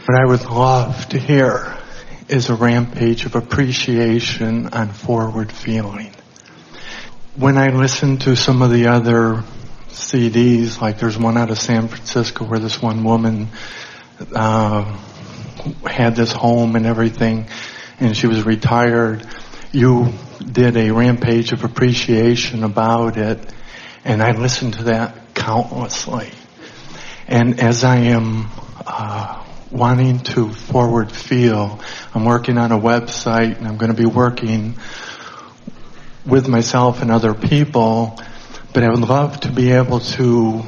What I would love to hear is a rampage of appreciation on forward feeling. When I listen to some of the other CDs, like there's one out of San Francisco where this one woman had this home and everything, and she was retired. You did a rampage of appreciation about it, and I listened to that countlessly. And as I am wanting to forward feel, I'm working on a website, and I'm going to be working with myself and other people, but I would love to be able to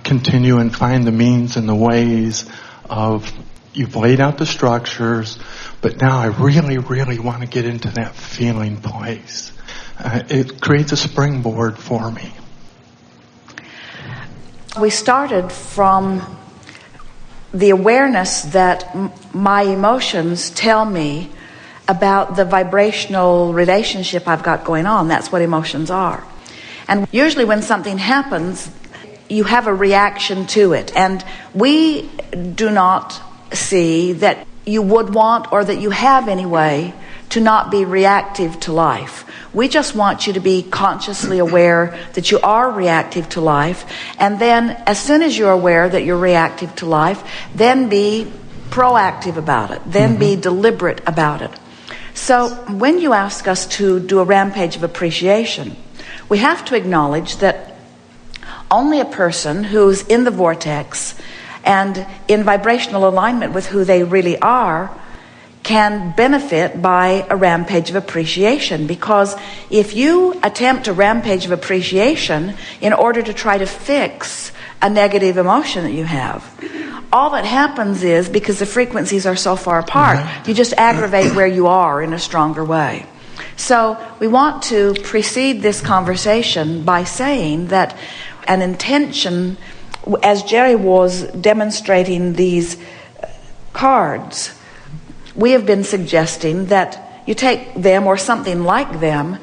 continue and find the means and the ways of, you've laid out the structures, but now I really, really want to get into that feeling place. It creates a springboard for me. We started from the awareness that my emotions tell me about the vibrational relationship I've got going on. That's what emotions are. And usually when something happens, you have a reaction to it. And we do not see that you would want, or that you have anyway, to not be reactive to life. We just want you to be consciously aware that you are reactive to life. And then as soon as you're aware that you're reactive to life, then be proactive about it. Then be deliberate about it. So when you ask us to do a rampage of appreciation, we have to acknowledge that only a person who's in the vortex and in vibrational alignment with who they really are can benefit by a rampage of appreciation. Because if you attempt a rampage of appreciation in order to try to fix a negative emotion that you have, all that happens is, because the frequencies are so far apart, you just aggravate where you are in a stronger way. So we want to precede this conversation by saying that an intention, as Jerry was demonstrating these cards, we have been suggesting that you take them or something like them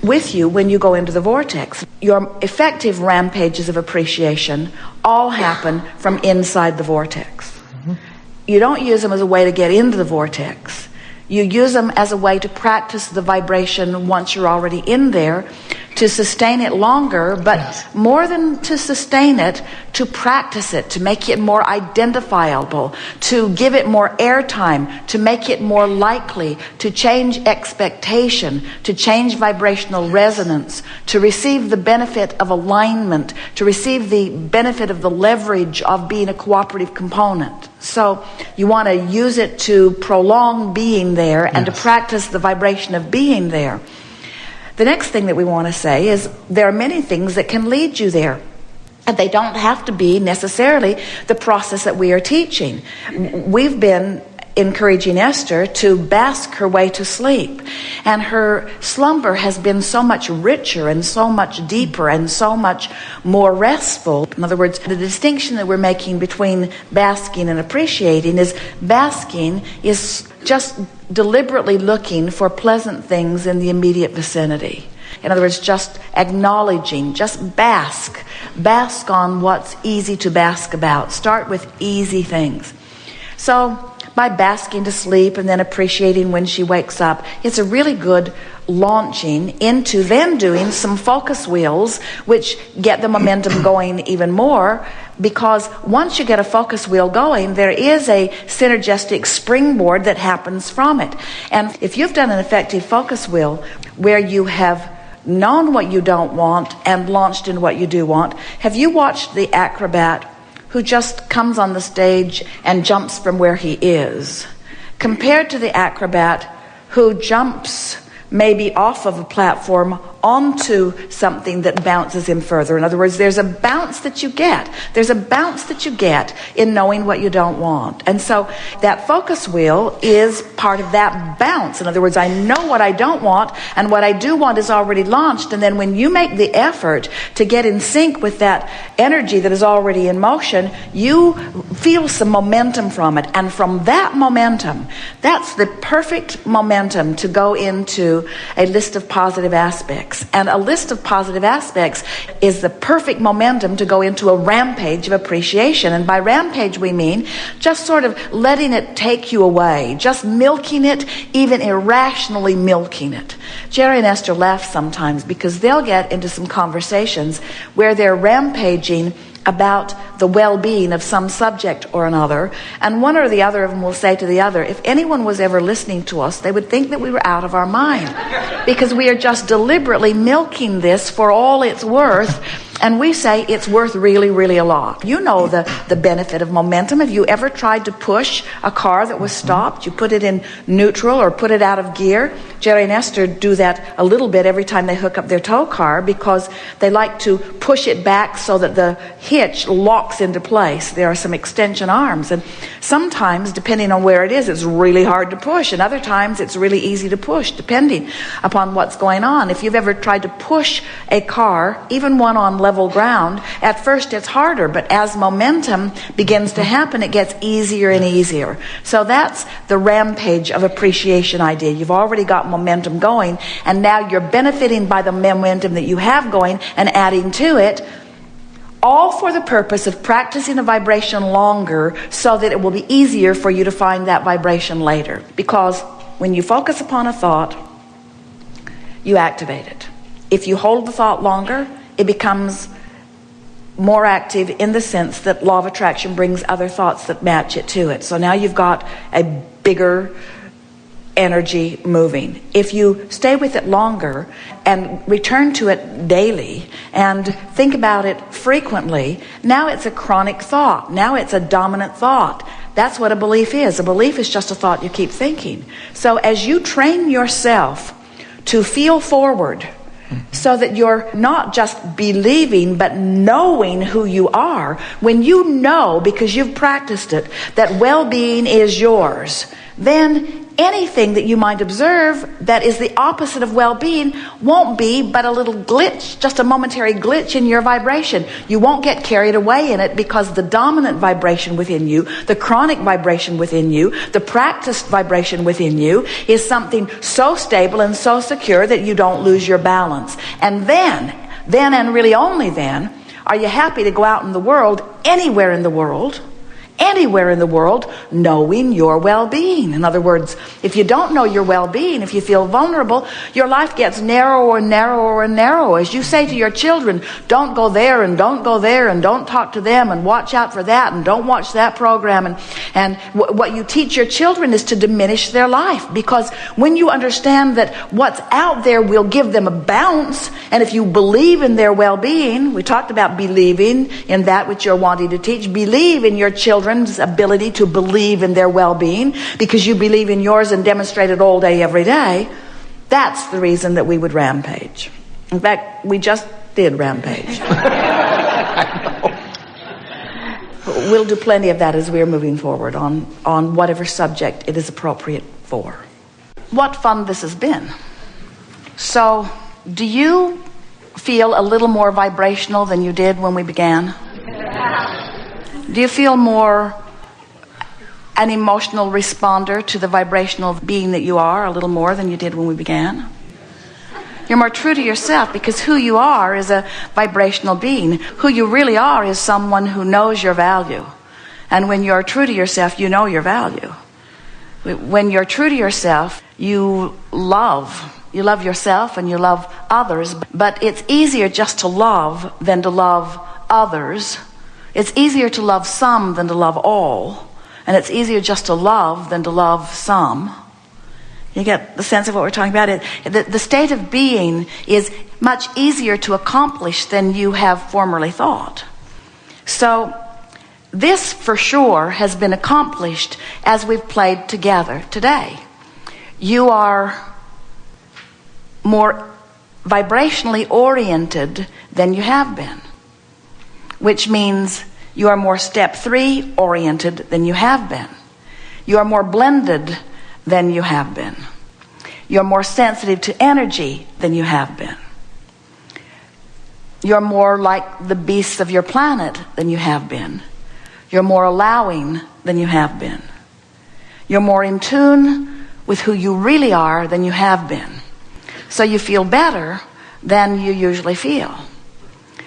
with you when you go into the vortex. Your effective rampages of appreciation all happen from inside the vortex. You don't use them as a way to get into the vortex. You use them as a way to practice the vibration once you're already in there, to sustain it longer, but more than to sustain it, to practice it, to make it more identifiable, to give it more airtime, to make it more likely, to change expectation, to change vibrational resonance, to receive the benefit of alignment, to receive the benefit of the leverage of being a cooperative component. So you want to use it to prolong being there and to practice the vibration of being there. The next thing that we want to say is there are many things that can lead you there. And they don't have to be necessarily the process that we are teaching. We've been encouraging Esther to bask her way to sleep. And her slumber has been so much richer and so much deeper and so much more restful. In other words, the distinction that we're making between basking and appreciating is basking is just deliberately looking for pleasant things in the immediate vicinity. In other words, just acknowledging, just bask. Bask on what's easy to bask about. Start with easy things. So by basking to sleep and then appreciating when she wakes up, it's a really good launching into then doing some focus wheels, which get the momentum going even more. Because once you get a focus wheel going, there is a synergistic springboard that happens from it. And if you've done an effective focus wheel where you have known what you don't want and launched in what you do want, have you watched the acrobat who just comes on the stage and jumps from where he is, compared to the acrobat who jumps maybe off of a platform onto something that bounces him further? In other words, there's a bounce that you get. There's a bounce that you get in knowing what you don't want. And so that focus wheel is part of that bounce. In other words, I know what I don't want, and what I do want is already launched. And then when you make the effort to get in sync with that energy that is already in motion, you feel some momentum from it. And from that momentum, that's the perfect momentum to go into a list of positive aspects. aspects. And a list of positive aspects is the perfect momentum to go into a rampage of appreciation. And by rampage we mean just sort of letting it take you away, just milking it, even irrationally milking it. Jerry and Esther laugh sometimes because they'll get into some conversations where they're rampaging about the well-being of some subject or another, and one or the other of them will say to the other, if anyone was ever listening to us, they would think that we were out of our mind, because we are just deliberately milking this for all it's worth, and we say it's worth really, really a lot. You know the benefit of momentum. Have you ever tried to push a car that was stopped? You put it in neutral or put it out of gear. Jerry and Esther do that a little bit every time they hook up their tow car, because they like to push it back so that the hitch locks into place. There are some extension arms, and sometimes, depending on where it is, it's really hard to push, and other times it's really easy to push, depending upon what's going on. If you've ever tried to push a car, even one on level ground, at first it's harder, but as momentum begins to happen, it gets easier and easier. So that's the rampage of appreciation idea. You've already got momentum going, and now you're benefiting by the momentum that you have going and adding to it, all for the purpose of practicing a vibration longer so that it will be easier for you to find that vibration later. Because when you focus upon a thought, you activate it. If you hold the thought longer, it becomes more active in the sense that law of attraction brings other thoughts that match it to it. So now you've got a bigger energy moving. If you stay with it longer and return to it daily and think about it frequently, now it's a chronic thought. Now it's a dominant thought. That's what a belief is. A belief is just a thought you keep thinking. So as you train yourself to feel forward, so that you're not just believing but knowing who you are, when you know, because you've practiced it, that well-being is yours, then anything that you might observe that is the opposite of well-being won't be but a little glitch, just a momentary glitch in your vibration. You won't get carried away in it, because the dominant vibration within you, the chronic vibration within you, the practiced vibration within you is something so stable and so secure that you don't lose your balance. And then and really only then are you happy to go out in the world, anywhere in the world, knowing your well-being. In other words, if you don't know your well-being, if you feel vulnerable, your life gets narrower and narrower and narrower. As you say to your children, don't go there and don't go there and don't talk to them and watch out for that and don't watch that program. And what you teach your children is to diminish their life, because when you understand that what's out there will give them a bounce, and if you believe in their well-being, we talked about believing in that which you're wanting to teach, believe in your children's ability to believe in their well-being, because you believe in yours and demonstrate it all day, every day. That's the reason that we would rampage. In fact, we just did rampage. We'll do plenty of that as we're moving forward on whatever subject it is appropriate for. What fun this has been. So, do you feel a little more vibrational than you did when we began? Do you feel more an emotional responder to the vibrational being that you are, a little more than you did when we began? You're more true to yourself, because who you are is a vibrational being. Who you really are is someone who knows your value. And when you're true to yourself, you know your value. When you're true to yourself, you love. You love yourself and you love others. But it's easier just to love than to love others. It's easier to love some than to love all. And it's easier just to love than to love some. You get the sense of what we're talking about? The state of being is much easier to accomplish than you have formerly thought. So this for sure has been accomplished as we've played together today. You are more vibrationally oriented than you have been, which means you are more step 3 oriented than you have been. You are more blended than you have been. You're more sensitive to energy than you have been. You're more like the beasts of your planet than you have been. You're more allowing than you have been. You're more in tune with who you really are than you have been. So you feel better than you usually feel.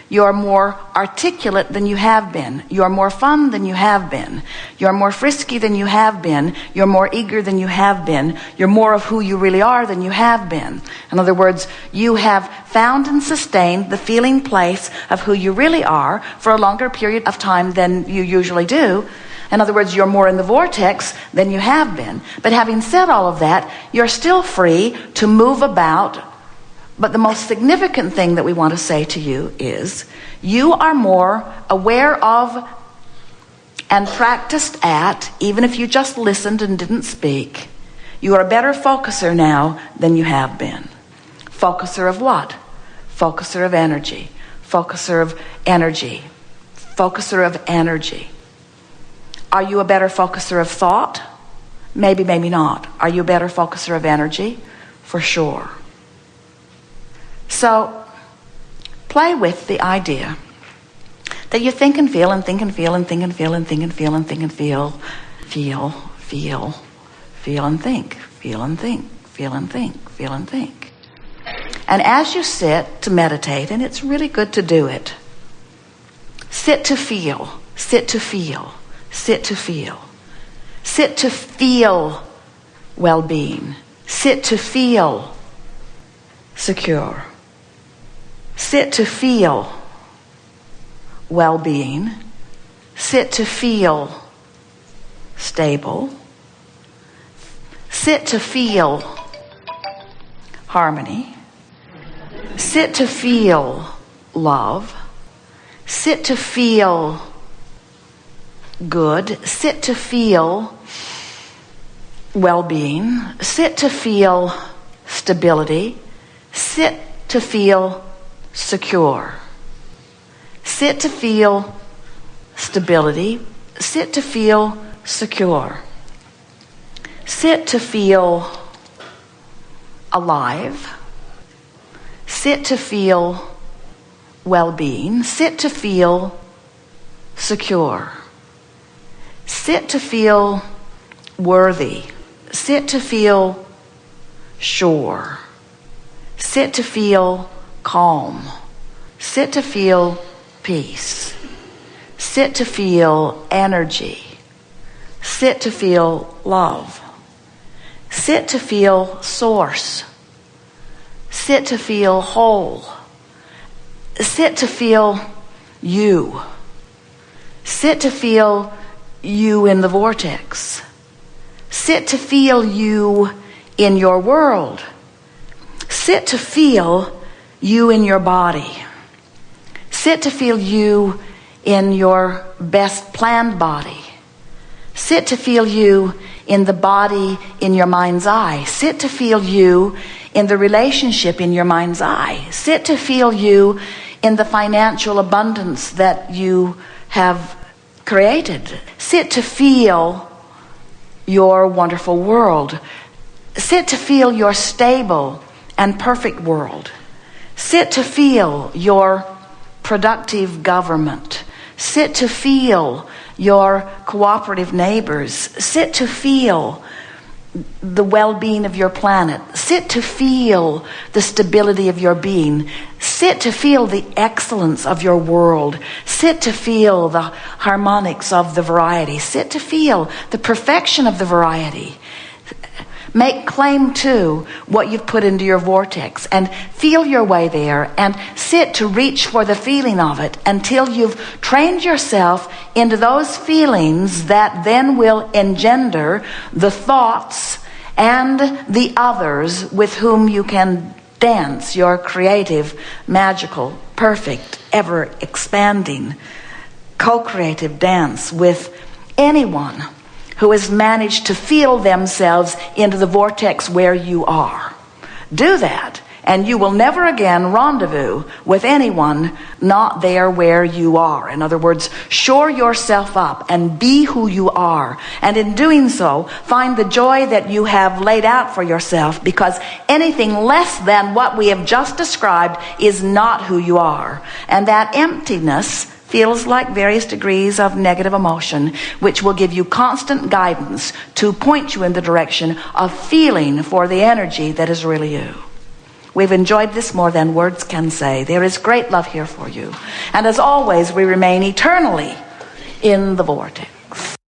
You're more articulate than you have been. You're more fun than you have been. You're more frisky than you have been. You're more eager than you have been. You're more of who you really are than you have been. In other words, you have found and sustained the feeling place of who you really are for a longer period of time than you usually do. In other words, you're more in the vortex than you have been. But having said all of that, you're still free to move about. But the most significant thing that we want to say to you is you are more aware of and practiced at, even if you just listened and didn't speak, you are a better focuser now than you have been. Focuser of what? Focuser of energy. Focuser of energy. Focuser of energy. Are you a better focuser of thought? Maybe, maybe not. Are you a better focuser of energy? For sure. So, play with the idea that you think and feel and think and feel and think and feel and think and feel and think and feel and think, feel and think, feel and think, feel and think. And as you sit to meditate, and it's really good to do it, sit to feel, sit to feel, sit to feel, sit to feel well-being, sit to feel secure. Sit to feel well-being. Sit to feel stable. Sit to feel harmony. Sit to feel love. Sit to feel good. Sit to feel well-being. Sit to feel stability. Sit to feel secure. Sit to feel stability. Sit to feel secure. Sit to feel alive. Sit to feel well-being. Sit to feel secure. Sit to feel worthy. Sit to feel sure. Sit to feel calm. Sit to feel peace. Sit to feel energy. Sit to feel love. Sit to feel source. Sit to feel whole. Sit to feel you. Sit to feel you in the vortex. Sit to feel you in your world. Sit to feel you in your body. Sit to feel you in your best planned body. Sit to feel you in the body in your mind's eye. Sit to feel you in the relationship in your mind's eye. Sit to feel you in the financial abundance that you have created. Sit to feel your wonderful world. Sit to feel your stable and perfect world. Sit to feel your productive government. Sit to feel your cooperative neighbors. Sit to feel the well-being of your planet. Sit to feel the stability of your being. Sit to feel the excellence of your world. Sit to feel the harmonics of the variety. Sit to feel the perfection of the variety. Make claim to what you've put into your vortex and feel your way there and sit to reach for the feeling of it until you've trained yourself into those feelings that then will engender the thoughts and the others with whom you can dance your creative, magical, perfect, ever-expanding, co-creative dance with anyone who has managed to feel themselves into the vortex where you are. Do that, and you will never again rendezvous with anyone not there where you are. In other words, shore yourself up and be who you are. And in doing so, find the joy that you have laid out for yourself, because anything less than what we have just described is not who you are. And that emptiness feels like various degrees of negative emotion, which will give you constant guidance to point you in the direction of feeling for the energy that is really you. We've enjoyed this more than words can say. There is great love here for you. And as always, we remain eternally in the vortex.